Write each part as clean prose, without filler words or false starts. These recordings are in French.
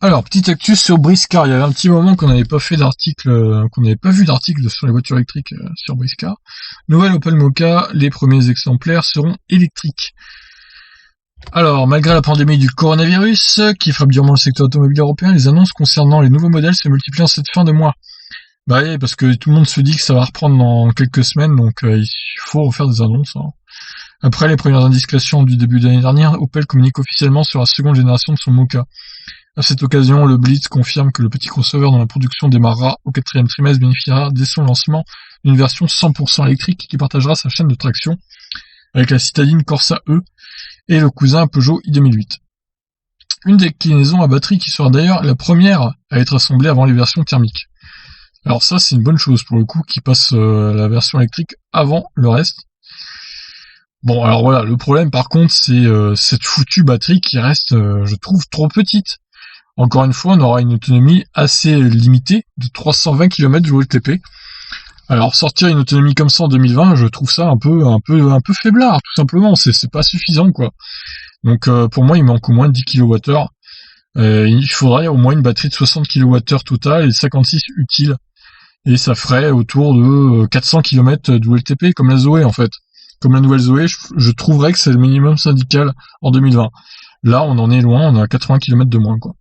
Alors, petite actu sur Briscar. Il y avait un petit moment qu'on n'avait pas fait d'article, qu'on n'avait pas vu d'article sur les voitures électriques sur Briscar. Nouvelle Opel Mokka, les premiers exemplaires seront électriques. Alors, malgré la pandémie du coronavirus, qui frappe durement le secteur automobile européen, les annonces concernant les nouveaux modèles se multiplient en cette fin de mois. Bah oui, parce que tout le monde se dit que ça va reprendre dans quelques semaines, donc il faut refaire des annonces. Hein. Après les premières indications du début de l'année dernière, Opel communique officiellement sur la seconde génération de son Mokka. À cette occasion, le Blitz confirme que le petit crossover dont la production démarrera au 4e trimestre bénéficiera dès son lancement d'une version 100% électrique qui partagera sa chaîne de traction avec la citadine Corsa E et le cousin Peugeot i2008. Une déclinaison à batterie qui sera d'ailleurs la première à être assemblée avant les versions thermiques. Alors ça, c'est une bonne chose pour le coup, qui passe la version électrique avant le reste. Bon, alors voilà, le problème par contre, c'est cette foutue batterie qui reste, je trouve, trop petite. Encore une fois, on aura une autonomie assez limitée de 320 km WLTP. Alors sortir une autonomie comme ça en 2020, je trouve ça un peu faiblard, tout simplement. C'est pas suffisant, quoi. Donc pour moi, il manque au moins 10 kWh. Il faudrait au moins une batterie de 60 kWh totale et 56 utiles. Et ça ferait autour de 400 km de WLTP, comme la Zoé en fait. Comme la nouvelle Zoé, je trouverais que c'est le minimum syndical en 2020. Là, on en est loin, on a 80 km de moins, quoi.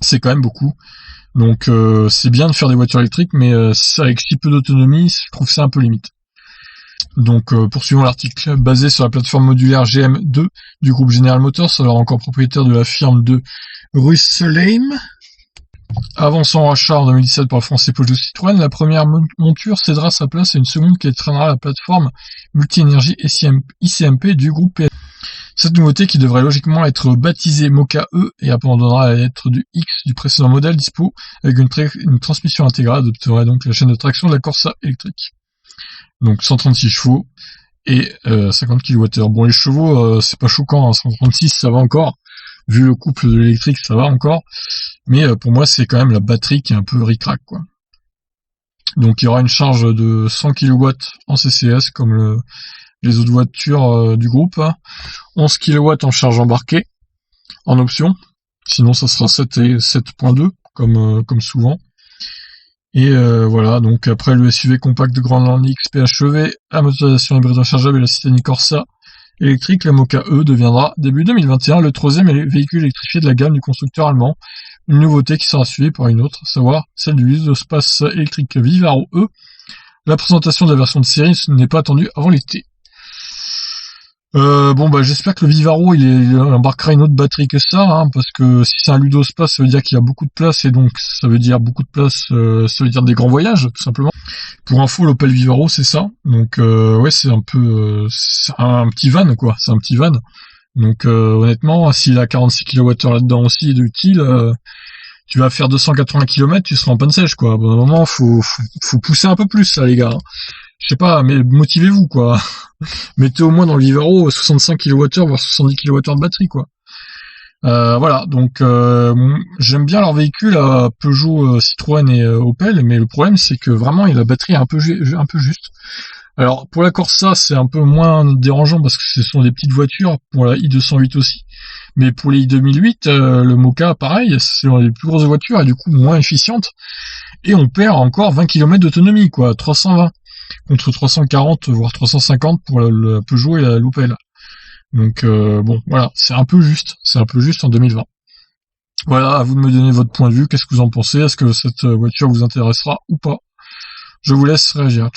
C'est quand même beaucoup. Donc c'est bien de faire des voitures électriques, mais avec si peu d'autonomie, je trouve ça un peu limite. Donc poursuivons l'article. Basé sur la plateforme modulaire GM2 du groupe General Motors, alors encore propriétaire de la firme de Russelheim, avant son rachat en 2017 par le français Peugeot Citroën, la première monture cédera sa place à une seconde qui entraînera la plateforme multi-énergie ICMP du groupe PS. Cette nouveauté, qui devrait logiquement être baptisée Mokka E et abandonnera la lettre du X du précédent modèle dispo avec une transmission intégrale, adopterait donc la chaîne de traction de la Corsa électrique. Donc 136 chevaux et 50 kWh. Bon, les chevaux, c'est pas choquant, hein, 136 ça va encore. Vu le couple de l'électrique, ça va encore. Mais pour moi, c'est quand même la batterie qui est un peu ric-rac, quoi. Donc il y aura une charge de 100 kW en CCS comme les autres voitures du groupe. 11 kW en charge embarquée en option. Sinon ça sera 7 et 7.2 comme souvent. Et voilà, donc après le SUV compact de grande landing PHEV à motorisation hybride rechargeable et la citadine Corsa électrique, la Mokka E deviendra début 2021 le troisième véhicule électrifié de la gamme du constructeur allemand. Une nouveauté qui sera suivie par une autre, à savoir celle du Lisospace électrique Vivaro E. La présentation de la version de série n'est pas attendue avant l'été. J'espère que le Vivaro il embarquera une autre batterie que ça, hein, parce que si c'est un Ludospace, ça veut dire qu'il y a beaucoup de place, et donc ça veut dire beaucoup de place, ça veut dire des grands voyages, tout simplement. Pour info, l'Opel Vivaro, c'est ça. Donc ouais, c'est un peu c'est un petit van, quoi. C'est un petit van. Donc honnêtement, s'il a 46 kWh là-dedans aussi d'utile, tu vas faire 280 km, tu seras en panne sèche, quoi. Bon, à un moment, faut pousser un peu plus, là, les gars. Je sais pas, mais motivez-vous, quoi. Mettez au moins dans le Vivaro 65 kWh, voire 70 kWh de batterie, quoi. Voilà, donc j'aime bien leur véhicule à Peugeot, Citroën et Opel, mais le problème c'est que vraiment la batterie est un peu juste. Alors pour la Corsa c'est un peu moins dérangeant parce que ce sont des petites voitures, pour la i208 aussi, mais pour les i2008, le Mokka pareil, c'est les plus grosses voitures et du coup moins efficientes, et on perd encore 20 km d'autonomie, quoi, 320 contre 340 voire 350 pour le Peugeot et l'Opel. Donc voilà, c'est un peu juste en 2020. Voilà, à vous de me donner votre point de vue, qu'est-ce que vous en pensez, est-ce que cette voiture vous intéressera ou pas? Je vous laisse réagir.